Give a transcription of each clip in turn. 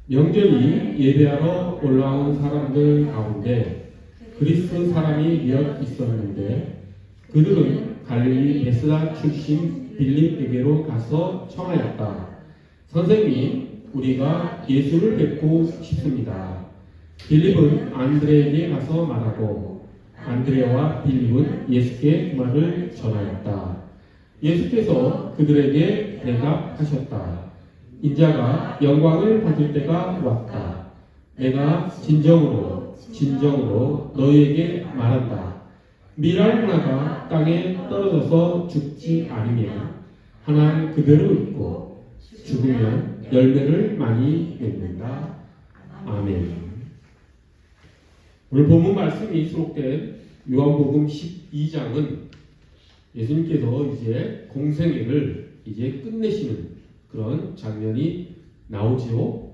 명절이 예배하러 올라온 사람들 가운데 그리스 사람이 몇 있었는데 그들은 갈릴리 베스다 출신 빌립에게로 가서 청하였다. 선생님, 우리가 예수를 뵙고 싶습니다. 빌립은 안드레에게 가서 말하고 안드레와 빌립은 예수께 그 말을 전하였다. 예수께서 그들에게 대답하셨다. 인자가 영광을 받을 때가 왔다. 내가 진정으로 너희에게 말한다. 밀알 하나가 땅에 떨어져서 죽지 않으면 하나 그대로 있고 죽으면 열매를 많이 맺는다. 아멘. 오늘 본문 말씀이 수록된 요한복음 12장은 예수님께서 이제 공생애를 이제 끝내시는 그런 장면이 나오지요.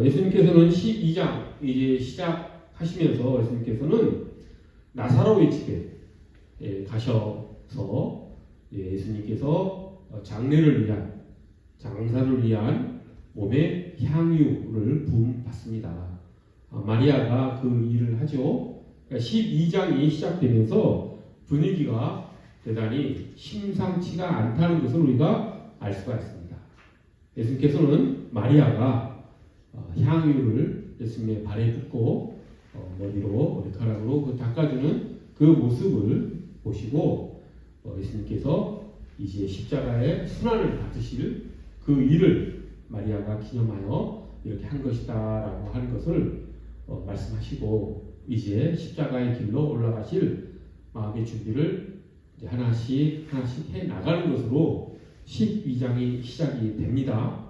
예수님께서는 12장 이제 시작하시면서 예수님께서는 나사로의 집에 가셔서 예수님께서 장례를 위한 장사를 위한 몸의 향유를 부음받습니다. 마리아가 그 일을 하죠. 12장이 시작되면서 분위기가 대단히 심상치가 않다는 것을 우리가 알 수가 있습니다. 예수님께서는 마리아가 향유를 예수님의 발에 붓고 머리로 머리카락으로 닦아주는 그 모습을 보시고 예수님께서 이제 십자가의 순환을 받으실 그 일을 마리아가 기념하여 이렇게 한 것이다라고 하는 것을 말씀하시고 이제 십자가의 길로 올라가실 마음의 준비를 이제 하나씩 해 나가는 것으로 12장이 시작이 됩니다.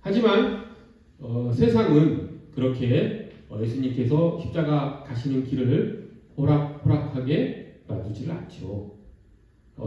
하지만 세상은 그렇게 예수님께서 십자가 가시는 길을 호락호락하게 놔두지를 않죠.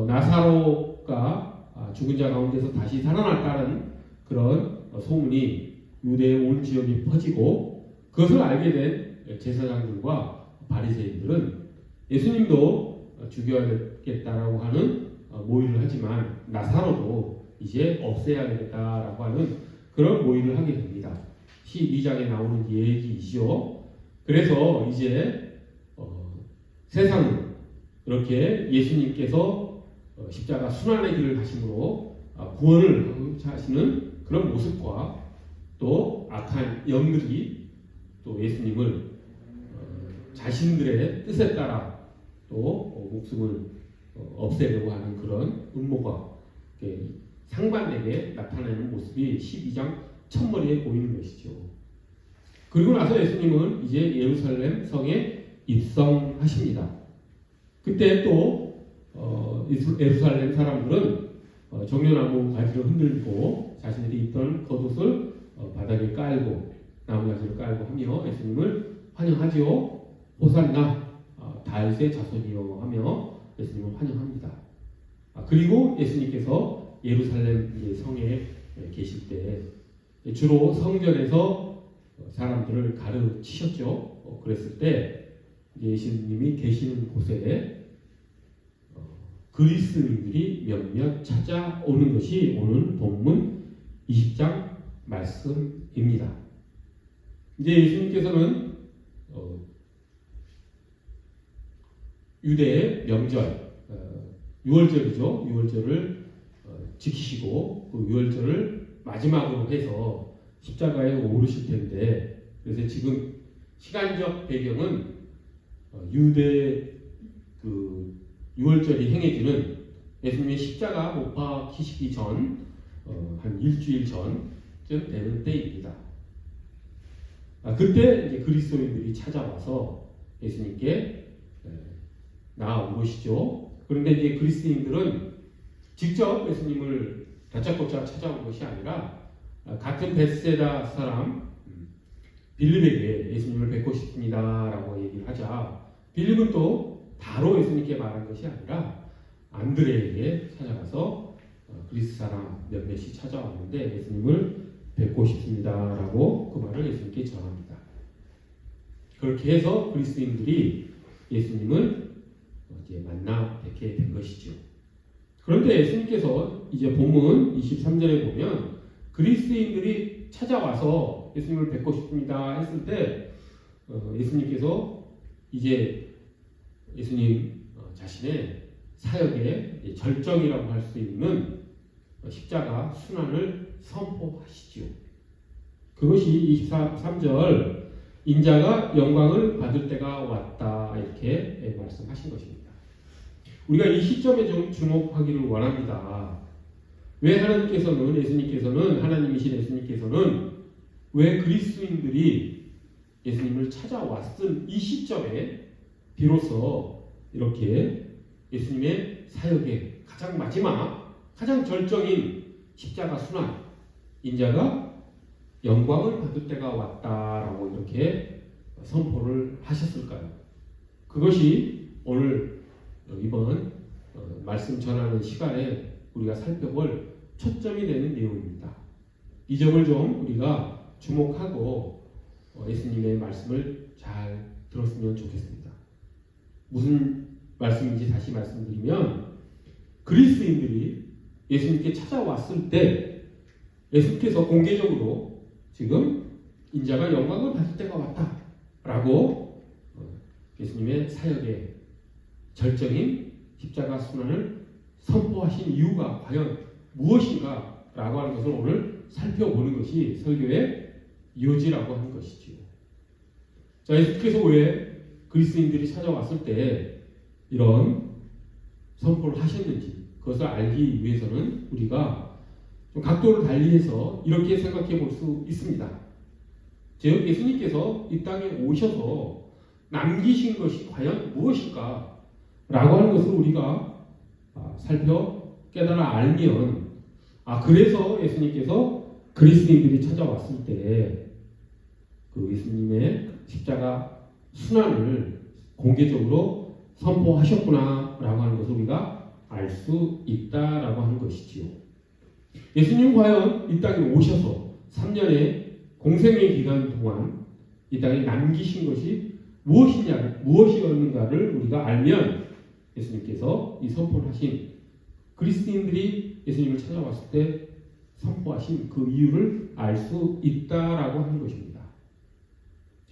나사로가 죽은 자 가운데서 다시 살아났다는 그런 소문이 유대 온 지역에 퍼지고 그것을 알게 된 제사장들과 바리새인들은 예수님도 죽여야겠다라고 하는 모의를 하지만 나사로도 이제 없애야 되겠다라고 하는 그런 모의를 하게 됩니다. 12장에 나오는 얘기이죠. 그래서 이제 세상은 이렇게 예수님께서 십자가 순환의 길을 가심으로 구원을 하시는 그런 모습과 또 악한 영들이 또 예수님을 자신들의 뜻에 따라 또 목숨을 없애려고 하는 그런 음모가 상반되게 나타나는 모습이 12장 첫머리에 보이는 것이죠. 그리고 나서 예수님은 이제 예루살렘 성에 입성하십니다. 그때 또 예루살렘 사람들은 정려나무 가지를 흔들고 자신들이 입던 겉옷을 바닥에 깔고 나무가지를 깔고 하며 예수님을 환영하지요. 호산나 다윗의 자손이여 하며 예수님을 환영합니다. 그리고 예수님께서 예루살렘 성에 계실 때 주로 성전에서 사람들을 가르치셨죠. 그랬을 때 예수님이 계시는 곳에 그리스인들이 몇몇 찾아오는 것이 오늘 본문 20장 말씀입니다. 이제 예수님께서는 유대의 명절, 유월절이죠. 유월절을 지키시고 그 유월절을 마지막으로 해서 십자가에 오르실 텐데, 그래서 지금 시간적 배경은 유대 그 유월절이 행해지는 예수님의 십자가 못 박히시기 전 한 일주일 전쯤 되는 때입니다. 그때 이제 그리스도인들이 찾아와서 예수님께 나아오시죠. 그런데 이제 그리스도인들은 직접 예수님을 다짜고짜 찾아온 것이 아니라 같은 베세다 사람 빌립에게 예수님을 뵙고 싶습니다라고 얘기를 하자 빌립은 또 바로 예수님께 말한 것이 아니라 안드레에게 찾아가서 그리스 사람 몇몇이 찾아왔는데 예수님을 뵙고 싶습니다라고 그 말을 예수님께 전합니다. 그렇게 해서 그리스도인들이 예수님을 이제 만나 뵙게 된 것이죠. 그런데 예수님께서 이제 본문 23절에 보면 그리스인들이 찾아와서 예수님을 뵙고 싶습니다 했을 때 예수님께서 이제 예수님 자신의 사역의 절정이라고 할 수 있는 십자가 순환을 선포하시지요. 그것이 23절 인자가 영광을 받을 때가 왔다 이렇게 말씀하신 것입니다. 우리가 이 시점에 좀 주목하기를 원합니다. 왜 하나님께서는 예수님께서는 하나님이신 예수님께서는 왜 그리스도인들이 예수님을 찾아왔은 이 시점에 비로소 이렇게 예수님의 사역의 가장 마지막 가장 절정인 십자가 순환 인자가 영광을 받을 때가 왔다라고 이렇게 선포를 하셨을까요? 그것이 오늘 이번 말씀 전하는 시간에 우리가 살펴볼 초점이 되는 내용입니다. 이 점을 좀 우리가 주목하고 예수님의 말씀을 잘 들었으면 좋겠습니다. 무슨 말씀인지 다시 말씀드리면 그리스도인들이 예수님께 찾아왔을 때 예수께서 공개적으로 지금 인자가 영광을 받을 때가 왔다라고 예수님의 사역의 절정인 십자가 순환을 선포하신 이유가 과연 무엇인가라고 하는 것을 오늘 살펴보는 것이 설교의 요지라고 하는 것이지요. 자, 예수께서 왜 그리스도인들이 찾아왔을 때 이런 선포를 하셨는지 그것을 알기 위해서는 우리가 좀 각도를 달리해서 이렇게 생각해 볼 수 있습니다. 즉 예수님께서 이 땅에 오셔서 남기신 것이 과연 무엇일까? 라고 하는 것을 우리가 살펴 깨달아 알면 그래서 예수님께서 그리스도인들이 찾아왔을 때 그 예수님의 십자가 순환을 공개적으로 선포하셨구나 라고 하는 것을 우리가 알 수 있다라고 하는 것이지요. 예수님 과연 이 땅에 오셔서 3년의 공생의 기간 동안 이 땅에 남기신 것이 무엇이었는가를 우리가 알면 예수님께서 이 선포를 하신 그리스도인들이 예수님을 찾아왔을 때 선포하신 그 이유를 알 수 있다라고 하는 것입니다.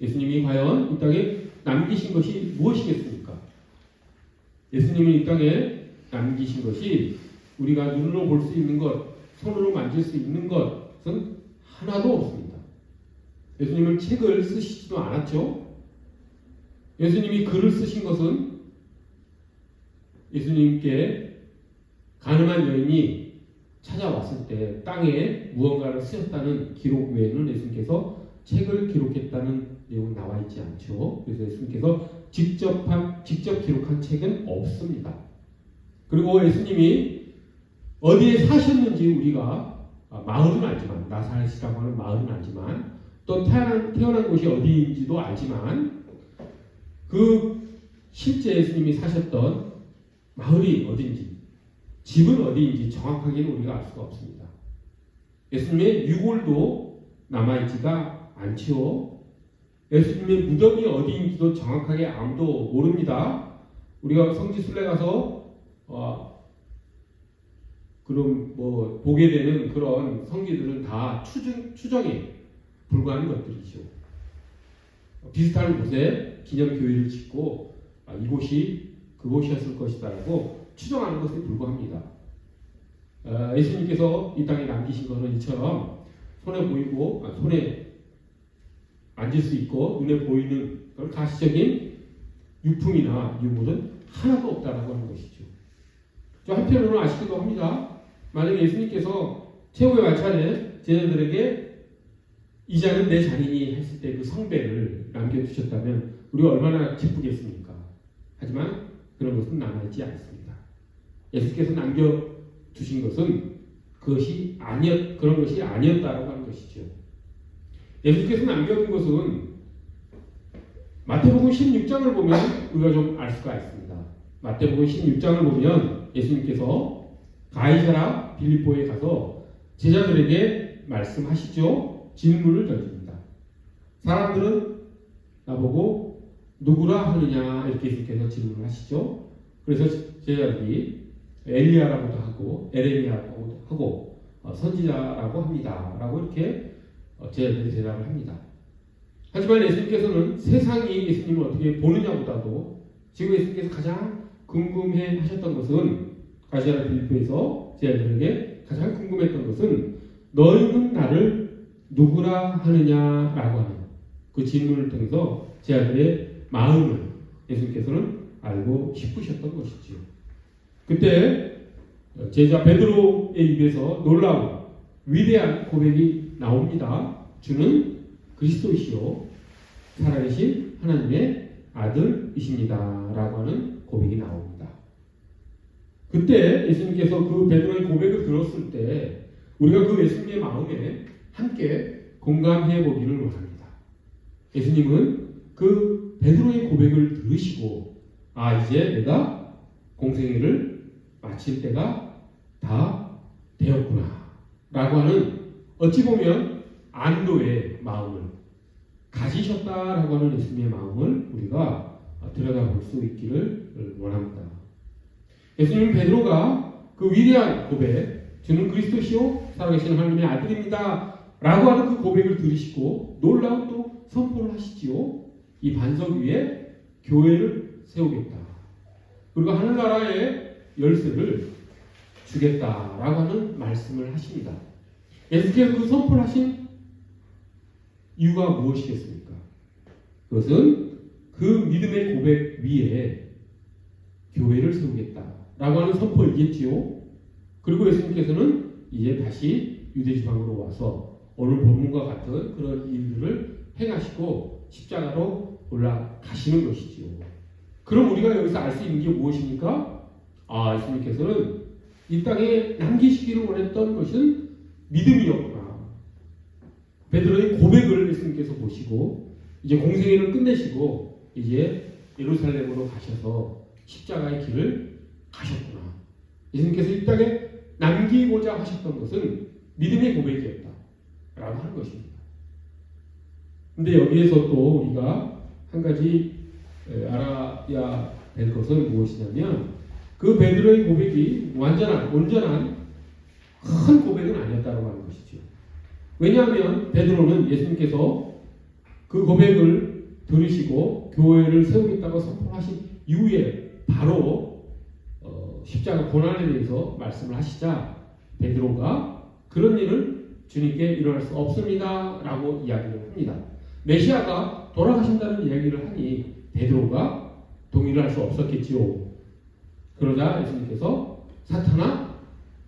예수님이 과연 이 땅에 남기신 것이 무엇이겠습니까? 예수님이 이 땅에 남기신 것이 우리가 눈으로 볼 수 있는 것, 손으로 만질 수 있는 것은 하나도 없습니다. 예수님은 책을 쓰시지도 않았죠. 예수님이 글을 쓰신 것은 예수님께 가늠한 여인이 찾아왔을 때 땅에 무언가를 쓰셨다는 기록 외에는 예수님께서 책을 기록했다는 내용은 나와 있지 않죠. 그래서 예수님께서 직접 기록한 책은 없습니다. 그리고 예수님이 어디에 사셨는지 우리가 마을은 알지만 나사렛이라고 하는 마을은 알지만 또 태어난 곳이 어디인지도 알지만 그 실제 예수님이 사셨던 마을이 어딘지 집은 어디인지 정확하게는 우리가 알 수가 없습니다. 예수님의 유골도 남아있지가 않지요. 예수님의 무덤이 어디인지도 정확하게 아무도 모릅니다. 우리가 성지순례 가서 그럼 보게 되는 그런 성지들은 다 추정에 불과한 것들이죠. 비슷한 곳에 기념교회를 짓고 이곳이 그곳이었을 것이다라고 추정하는 것에 불과합니다. 예수님께서 이 땅에 남기신 것은 이처럼 손에 보이고 손에 만질 수 있고 눈에 보이는 그런 가시적인 유품이나 유물은 하나도 없다라고 하는 것이죠. 저 한편으로는 아쉽기도 합니다. 만약에 예수님께서 최후의晚餐에 제자들에게 이 잔은 내 잔이니 했을 때 그 성배를 남겨두셨다면 우리가 얼마나 기쁘겠습니까? 하지만 그런 것은 남아있지 않습니다. 예수께서 남겨두신 것은 그런 것이 아니었다라고 하는 것이죠. 예수께서 남겨둔 것은 마태복음 16장을 보면 우리가 좀 알 수가 있습니다. 마태복음 16장을 보면 예수님께서 가이사라 빌립보에 가서 제자들에게 말씀하시죠. 질문을 던집니다. 사람들은 나보고 누구라 하느냐 이렇게 예수께서 질문을 하시죠. 그래서 제자들이 엘리야라고도 하고 에레미야라고도 하고 선지자라고 합니다. 라고 이렇게 제자들이 대답을 합니다. 하지만 예수님께서는 세상이 예수님을 어떻게 보느냐보다도 지금 예수님께서 가장 궁금해 하셨던 것은 가시아라 빌립보에서 제자들에게 가장 궁금했던 것은 너희는 나를 누구라 하느냐라고 하는 그 질문을 통해서 제자들의 마음을 예수님께서는 알고 싶으셨던 것이지요. 그때 제자 베드로의 입에서 놀라운 위대한 고백이 나옵니다. 주는 그리스도이시요 살아계신 하나님의 아들이십니다. 라고 하는 고백이 나옵니다. 그때 예수님께서 그 베드로의 고백을 들었을 때 우리가 그 예수님의 마음에 함께 공감해 보기를 원합니다. 예수님은 그 베드로의 고백을 들으시고 이제 내가 공생애를 마칠 때가 다 되었구나 라고 하는 어찌 보면 안도의 마음을 가지셨다라고 하는 예수님의 마음을 우리가 들여다볼 수 있기를 원합니다. 예수님 베드로가 그 위대한 고백, 주는 그리스도시요 살아계신 하나님의 아들입니다 라고 하는 그 고백을 들으시고 놀라운 또 선포를 하시지요. 이 반석 위에 교회를 세우겠다. 그리고 하늘나라의 열쇠를 주겠다라고 하는 말씀을 하십니다. 예수께서 그 선포를 하신 이유가 무엇이겠습니까? 그것은 그 믿음의 고백 위에 교회를 세우겠다라고 하는 선포이겠지요. 그리고 예수님께서는 이제 다시 유대지방으로 와서 오늘 본문과 같은 그런 일들을 행하시고 십자가로 올라가시는 것이지요. 그럼 우리가 여기서 알 수 있는 게 무엇입니까? 예수님께서는 이 땅에 남기시기를 원했던 것은 믿음이었구나. 베드로의 고백을 예수님께서 보시고 이제 공생애를 끝내시고 이제 예루살렘으로 가셔서 십자가의 길을 가셨구나. 예수님께서 이 땅에 남기고자 하셨던 것은 믿음의 고백이었다 라고 하는 것입니다. 근데 여기에서 또 우리가 한 가지 알아야 될 것은 무엇이냐면 그 베드로의 고백이 온전한 큰 고백은 아니었다고 하는 것이죠. 왜냐하면 베드로는 예수님께서 그 고백을 들으시고 교회를 세우겠다고 선포하신 이후에 바로 십자가 고난에 대해서 말씀을 하시자 베드로가 그런 일을 주님께 일어날 수 없습니다 라고 이야기를 합니다. 메시아가 돌아가신다는 이야기를 하니 베드로가 동의를 할 수 없었겠지요. 그러자 예수님께서 사탄아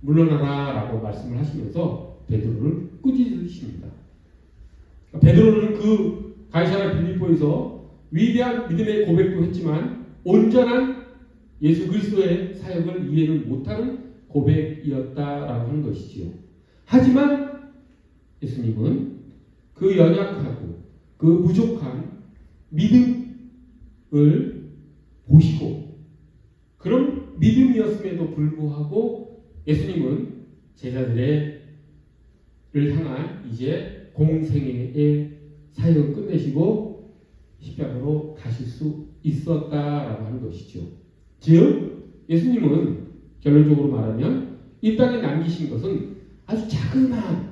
물러나라 라고 말씀을 하시면서 베드로를 꾸짖으십니다. 베드로는 그 가이사랴 빌립보에서 위대한 믿음의 고백도 했지만 온전한 예수 그리스도의 사역을 이해를 못하는 고백이었다라고 하는 것이지요. 하지만 예수님은 그 연약하고 그 부족한 믿음을 보시고 그런 믿음이었음에도 불구하고 예수님은 제자들을 향한 이제 공생애의 사역을 끝내시고 십자가로 가실 수 있었다라고 하는 것이죠. 즉 예수님은 결론적으로 말하면 이 땅에 남기신 것은 아주 자그마한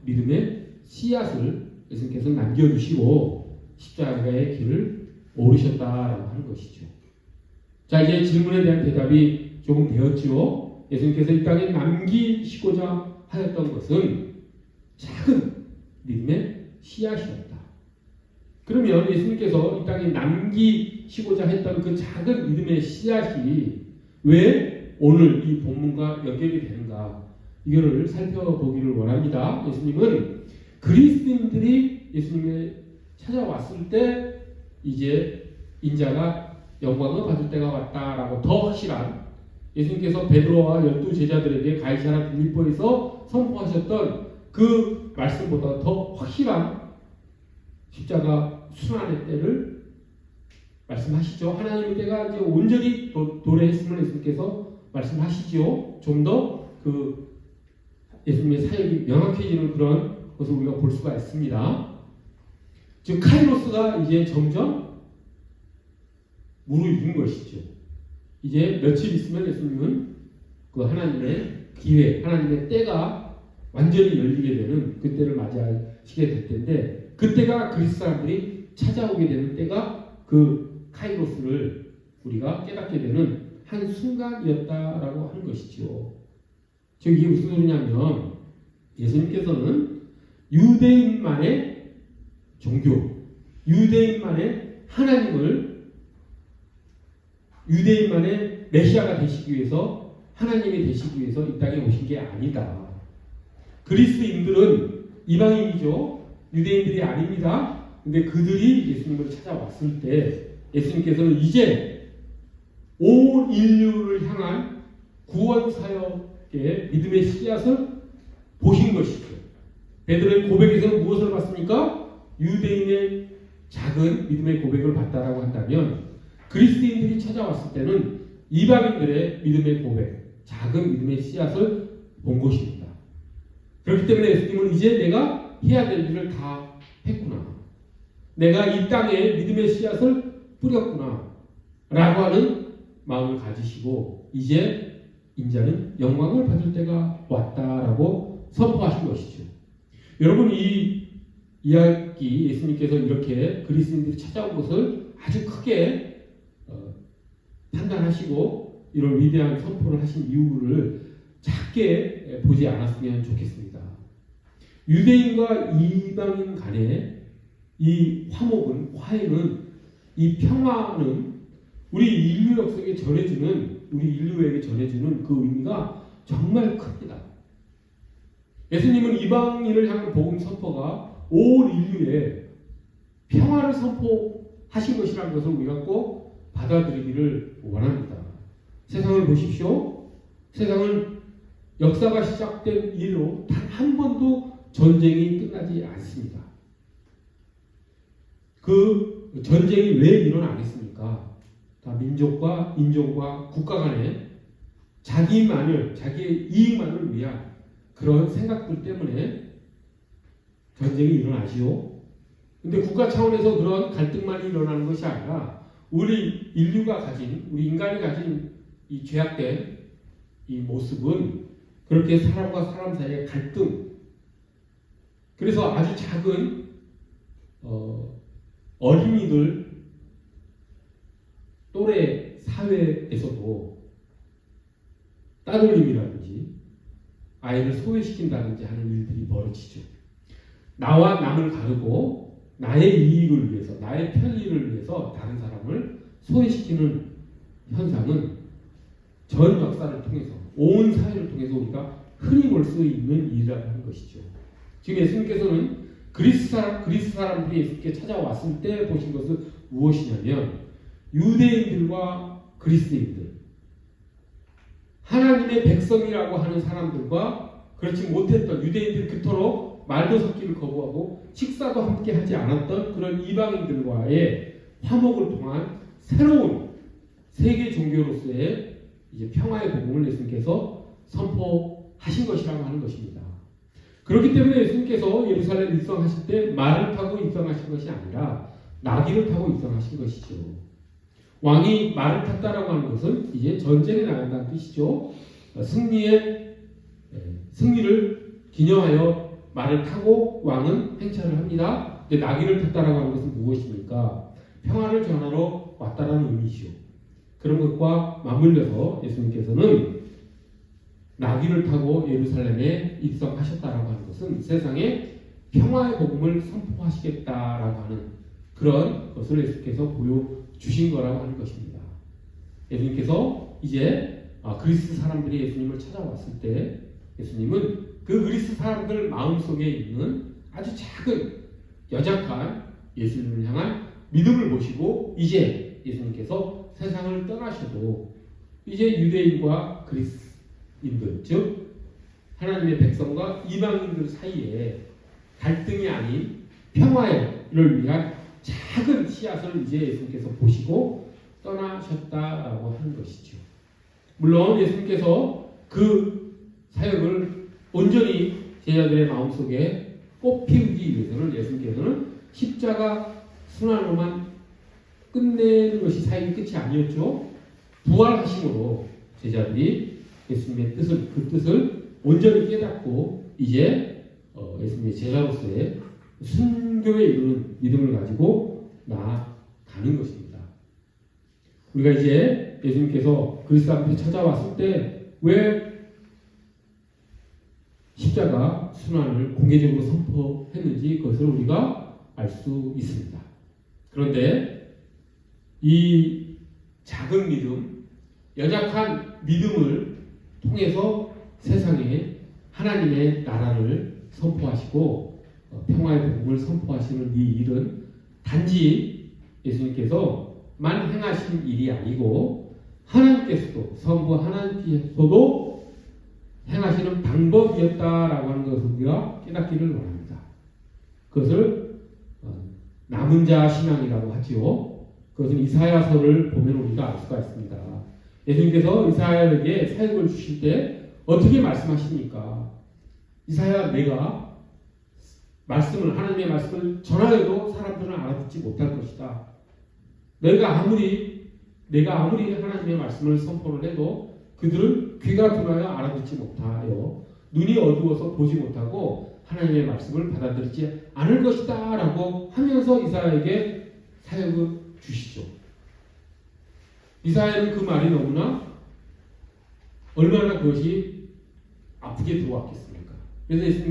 믿음의 씨앗을 예수님께서 남겨주시고 십자가의 길을 오르셨다라고 하는 것이죠. 자, 이제 질문에 대한 대답이 조금 되었죠. 예수님께서 이 땅에 남기시고자 하였던 것은 작은 믿음의 씨앗이었다. 그러면 예수님께서 이 땅에 남기시고자 했던 그 작은 믿음의 씨앗이 왜 오늘 이 본문과 연결이 되는가? 이거를 살펴보기를 원합니다. 예수님은 그리스도인들이 예수님을 찾아왔을 때 이제 인자가 영광을 받을 때가 왔다라고 더 확실한 예수님께서 베드로와 12제자들에게 가이사랴 빌립보에서 선포하셨던 그 말씀보다 더 확실한 십자가 순환의 때를 말씀하시죠. 하나님의 때가 이제 온전히 도래했음을 예수님께서 말씀하시죠. 좀 더 그 예수님의 사역이 명확해지는 그런 것을 우리가 볼 수가 있습니다. 즉 카이로스가 이제 점점 무르익은 것이죠. 이제 며칠 있으면 예수님은 그 하나님의 기회, 하나님의 때가 완전히 열리게 되는 그때를 맞이하시게 될 텐데, 그때가 그리스 사람들이 찾아오게 되는 때가 그 카이로스를 우리가 깨닫게 되는 한 순간이었다라고 하는 것이죠. 즉 이게 무슨 소리냐면, 예수님께서는 유대인만의 종교, 유대인만의 하나님을, 유대인만의 메시아가 되시기 위해서, 하나님이 되시기 위해서 이 땅에 오신 게 아니다. 그리스인들은 이방인이죠. 유대인들이 아닙니다. 근데 그들이 예수님을 찾아왔을 때 예수님께서는 이제 온 인류를 향한 구원 사역의 믿음의 씨앗을 보신 것이죠. 베드로의 고백에서는 무엇을 봤습니까? 유대인의 작은 믿음의 고백을 봤다라고 한다면, 그리스도인들이 찾아왔을 때는 이방인들의 믿음의 고백, 작은 믿음의 씨앗을 본 것입니다. 그렇기 때문에 예수님은 이제 내가 해야 될 일을 다 했구나, 내가 이 땅에 믿음의 씨앗을 뿌렸구나 라고 하는 마음을 가지시고, 이제 인자는 영광을 받을 때가 왔다라고 선포하신 것이죠. 여러분, 이 이야기, 예수님께서 이렇게 그리스도인들이 찾아온 것을 아주 크게 판단하시고 이런 위대한 선포를 하신 이유를 작게 보지 않았으면 좋겠습니다. 유대인과 이방인 간의 이 화해는, 이 평화는 우리 인류 역사에 전해주는, 우리 인류에게 전해주는 그 의미가 정말 큽니다. 예수님은 이방인을 향한 복음 선포가 온 인류에 평화를 선포하신 것이라는 것을 우리가 꼭 받아들이기를 원합니다. 세상을 보십시오. 세상은 역사가 시작된 이후로 단 한 번도 전쟁이 끝나지 않습니다. 그 전쟁이 왜 일어나겠습니까? 다 민족과 인종과 국가 간에 자기의 이익만을 위한 그런 생각들 때문에 전쟁이 일어나지요. 근데 국가 차원에서 그런 갈등만 일어나는 것이 아니라 우리 인류가 가진, 우리 인간이 가진 이 죄악된 이 모습은 그렇게 사람과 사람 사이의 갈등, 그래서 아주 작은 어린이들 또래 사회에서도 따돌림이라든지 아이를 소외시킨다든지 하는 일들이 벌어지죠. 나와 남을 가르고 나의 이익을 위해서, 나의 편리를 위해서 다른 사람을 소외시키는 현상은 전 역사를 통해서, 온 사회를 통해서 우리가 흔히 볼 수 있는 일이라고 하는 것이죠. 지금 예수님께서는 그리스 사람들이 예수님께 찾아왔을 때 보신 것은 무엇이냐면, 유대인들과 그리스도인들, 하나님의 백성이라고 하는 사람들과 그렇지 못했던 유대인들, 그토록 말도 섞기를 거부하고 식사도 함께 하지 않았던 그런 이방인들과의 화목을 통한 새로운 세계 종교로서의 이제 평화의 복음을 예수님께서 선포하신 것이라고 하는 것입니다. 그렇기 때문에 예수님께서 예루살렘 입성하실 때 말을 타고 입성하신 것이 아니라 나귀를 타고 입성하신 것이죠. 왕이 말을 탔다라고 하는 것은 이제 전쟁에 나간다는 뜻이죠. 승리를 기념하여 말을 타고 왕은 행차를 합니다. 근데 나귀를 탔다라고 하는 것은 무엇입니까? 평화를 전하러 왔다라는 의미죠. 그런 것과 맞물려서 예수님께서는 나귀를 타고 예루살렘에 입성하셨다라고 하는 것은 세상에 평화의 복음을 선포하시겠다라고 하는 그런 것을 예수님께서 보여주신 거라고 하는 것입니다. 예수님께서 이제 그리스 사람들이 예수님을 찾아왔을 때 예수님은 그 그리스 사람들 마음속에 있는 아주 작은 여작한 예수님을 향한 믿음을 보시고 이제 예수님께서 세상을 떠나셔도 이제 유대인과 그리스인들, 즉 하나님의 백성과 이방인들 사이에 갈등이 아닌 평화를 위한 작은 씨앗을 이제 예수님께서 보시고 떠나셨다라고 하는 것이죠. 물론 예수님께서 그 사역을 온전히 제자들의 마음속에 꽃피우기 위해서는 예수님께서는 십자가 순환으로만 끝내는 것이 사역의 끝이 아니었죠. 부활하심으로 제자들이 예수님의 뜻을 그 뜻을 온전히 깨닫고 이제 예수님의 제자로서의 순교에 이르는 믿음을 가지고 나아가는 것입니다. 우리가 이제 예수님께서 그리스도 앞에 찾아왔을 때 왜 십자가 순환을 공개적으로 선포했는지 그것을 우리가 알 수 있습니다. 그런데 이 작은 믿음, 연약한 믿음을 통해서 세상에 하나님의 나라를 선포하시고 평화의 복음을 선포하시는 이 일은 단지 예수님께서만 행하신 일이 아니고 하나님께서도 성부 하나님께서도 행하시는 방법이었다라고 하는 것을 우리가 깨닫기를 원합니다. 그것을 남은 자 신앙이라고 하지요. 그것은 이사야서를 보면 우리가 알 수가 있습니다. 예수님께서 이사야에게 사역을 주실 때 어떻게 말씀하십니까? 이사야 내가 하나님의 말씀을 전하여도 사람들은 알아듣지 못할 것이다. 내가 아무리 하나님의 말씀을 선포를 해도 그들은 귀가 둔하여 알아듣지 못하여 눈이 어두워서 보지 못하고 하나님의 말씀을 받아들이지 않을 것이다 라고 하면서 이사야에게 사역을 주시죠. 이사야는 그 말이 너무나 얼마나 그것이 아프게 들어왔겠습니까? 그래서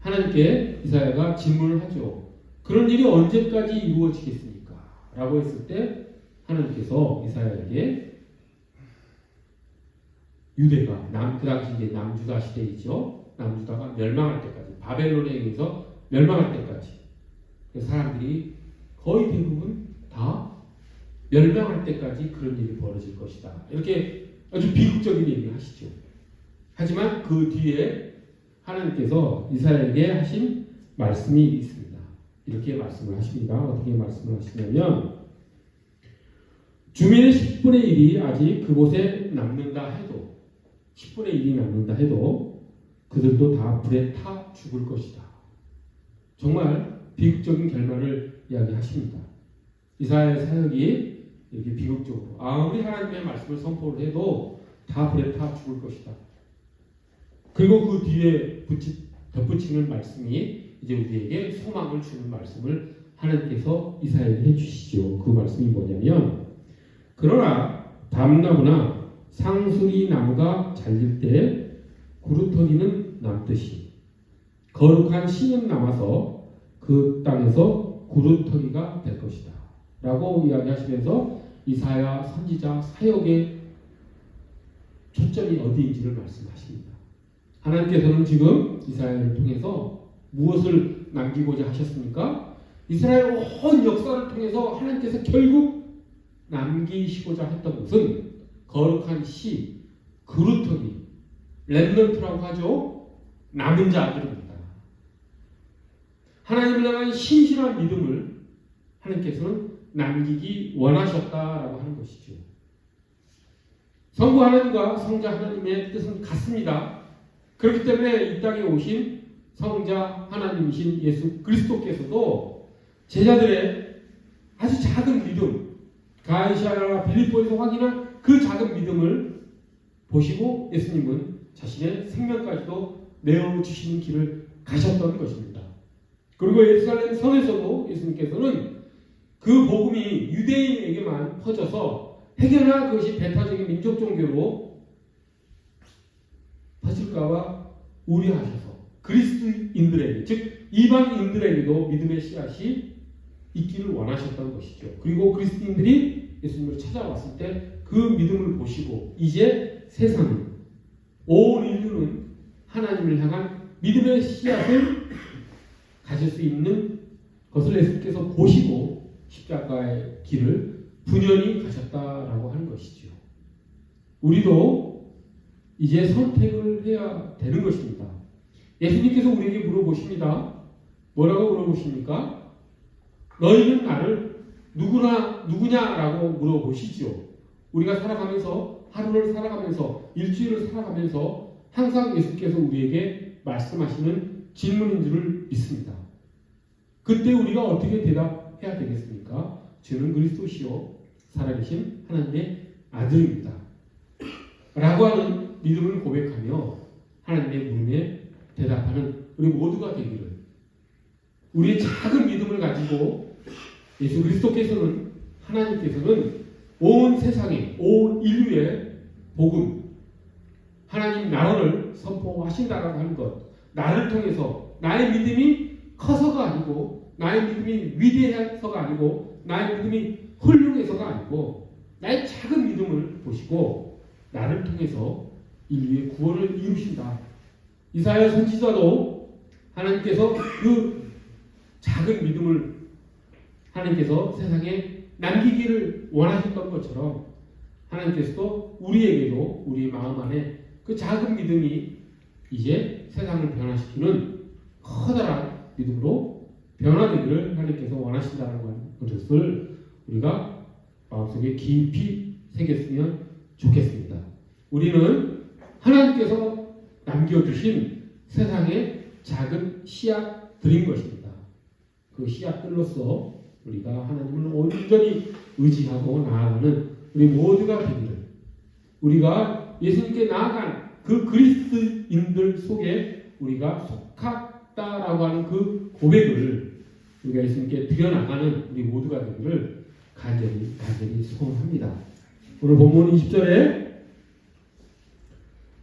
하나님께 이사야가 질문을 하죠. 그런 일이 언제까지 이루어지겠습니까? 라고 했을 때 하나님께서 이사야에게 유대가 그 당시 이제 남주다 시대이죠. 남주다가 멸망할 때까지 바벨론에 의해서 멸망할 때까지 사람들이 거의 대부분 다 멸망할 때까지 그런 일이 벌어질 것이다. 이렇게 아주 비극적인 얘기를 하시죠. 하지만 그 뒤에 하나님께서 이사야에게 하신 말씀이 있습니다. 이렇게 말씀을 하십니다. 어떻게 말씀을 하시냐면 주민의 10분의 1이 아직 그곳에 남는다 해도 10분의 1이 남는다 해도 그들도 다 불에 타 죽을 것이다. 정말 비극적인 결말을 이야기하십니다. 이사야의 사역이 이렇게 비극적으로 아무리 하나님의 말씀을 선포를 해도 다 불에 타 죽을 것이다. 그리고 그 뒤에 덧붙이는 말씀이 이제 우리에게 소망을 주는 말씀을 하나님께서 이사야에게 해주시죠. 그 말씀이 뭐냐면 그러나 담나무나 상수리 나무가 잘릴 때 구루터기는 남듯이 거룩한 씨는 남아서 그 땅에서 구루터기가 될 것이다 라고 이야기하시면서 이사야 선지자 사역의 초점이 어디인지를 말씀하십니다. 하나님께서는 지금 이사야를 통해서 무엇을 남기고자 하셨습니까? 이스라엘 온 역사를 통해서 하나님께서 결국 남기시고자 했던 것은 거룩한 씨, 그루터기, 렘넌트라고 하죠. 남은 자들입니다. 하나님을 향한 신실한 믿음을 하나님께서는 남기기 원하셨다라고 하는 것이죠. 성부 하나님과 성자 하나님의 뜻은 같습니다. 그렇기 때문에 이 땅에 오신 성자 하나님이신 예수 그리스도께서도 제자들의 아주 작은 믿음, 가이사랴와 빌립보에서 확인한 그 작은 믿음을 보시고 예수님은 자신의 생명까지도 내어주시는 길을 가셨던 것입니다. 그리고 예루살렘 성에서도 예수님께서는 그 복음이 유대인에게만 퍼져서 혹여나 그것이 배타적인 민족 종교로 퍼질까봐 우려하셔서 그리스도인들에게 즉 이방인들에게도 믿음의 씨앗이 있기를 원하셨던 것이죠. 그리고 그리스도인들이 예수님을 찾아왔을 때 그 믿음을 보시고 이제 세상은 온 인류는 하나님을 향한 믿음의 씨앗을 가질 수 있는 것을 예수님께서 보시고 십자가의 길을 분연히 가셨다라고 하는 것이죠. 우리도 이제 선택을 해야 되는 것입니다. 예수님께서 우리에게 물어보십니다. 뭐라고 물어보십니까? 너희는 나를 누구냐라고 물어보시죠. 우리가 살아가면서 하루를 살아가면서 일주일을 살아가면서 항상 예수께서 우리에게 말씀하시는 질문인 줄을 믿습니다. 그때 우리가 어떻게 대답해야 되겠습니까? 주는 그리스도시요 살아계신 하나님의 아들입니다. 라고 하는 믿음을 고백하며 하나님의 물음에 대답하는 우리 모두가 되기를, 우리의 작은 믿음을 가지고 예수 그리스도께서는, 하나님께서는 온 세상에, 온 인류의 복음, 하나님 나라를 선포하신다라고 하는 것, 나를 통해서 나의 믿음이 커서가 아니고, 나의 믿음이 위대해서가 아니고, 나의 믿음이 훌륭해서가 아니고, 나의 작은 믿음을 보시고 나를 통해서 인류의 구원을 이루신다. 이사야 선지자도 하나님께서 그 작은 믿음을 하나님께서 세상에 남기기를 원하셨던 것처럼, 하나님께서도 우리에게도 우리 마음 안에 그 작은 믿음이 이제 세상을 변화시키는 커다란 믿음으로 변화되기를 하나님께서 원하신다는 것을 우리가 마음속에 깊이 새겼으면 좋겠습니다. 우리는 하나님께서 남겨주신 세상의 작은 씨앗들인 것입니다. 그 씨앗들로서 우리가 하나님을 온전히 의지하고 나아가는 우리 모두가 되기를, 우리가 예수님께 나아간 그 그리스도인들 속에 우리가 속하다라고 하는 그 고백을 우리가 예수님께 드려나가는 우리 모두가 되기를 간절히 소원합니다. 오늘 본문 20절에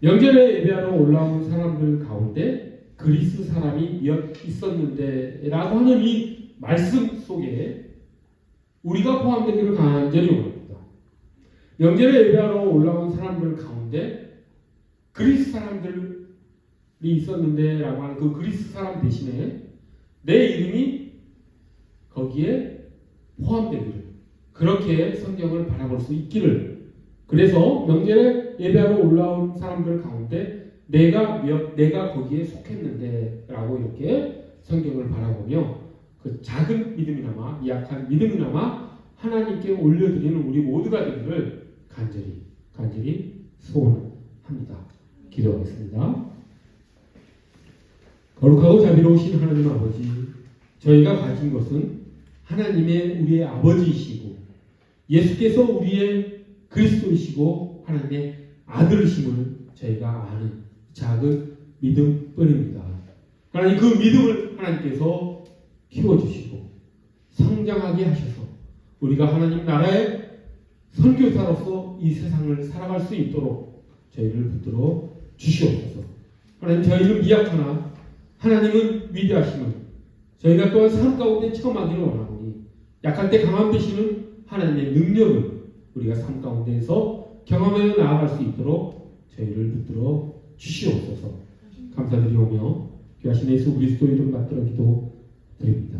명절에 예배하러 올라온 사람들 가운데 그리스 사람이 몇 있었는데 라고 하는 이 말씀 속에 우리가 포함되기를 간절히 원합니다. 명절에 예배하러 올라온 사람들 가운데 그리스 사람들이 있었는데 라고 하는 그 그리스 사람 대신에 내 이름이 거기에 포함되기를, 그렇게 성경을 바라볼 수 있기를, 그래서 명절에 예배하러 올라온 사람들 가운데 내가 거기에 속했는데 라고 이렇게 성경을 바라보며 그 작은 믿음이나마 미약한 믿음이나마 하나님께 올려드리는 우리 모두가 되기를 간절히 소원합니다. 기도하겠습니다. 거룩하고 자비로우신 하나님 아버지, 저희가 가진 것은 하나님의 우리의 아버지이시고 예수께서 우리의 그리스도이시고 하나님의 아들이심을 저희가 아는 작은 믿음뿐입니다. 하나님, 그 믿음을 하나님께서 키워주시고 성장하게 하셔서 우리가 하나님 나라의 선교사로서 이 세상을 살아갈 수 있도록 저희를 붙들어 주시옵소서. 하나님, 저희는 미약하나 하나님은 위대하심을 저희가 또한 삶 가운데 체험하기를 원하오니, 약할 때 강함 되시는 하나님의 능력을 우리가 삶 가운데에서 경험하여 나아갈 수 있도록 저희를 붙들어 주시옵소서. 감사드리오며 귀하신 예수 그리스도 이름 받들어 기도드립니다.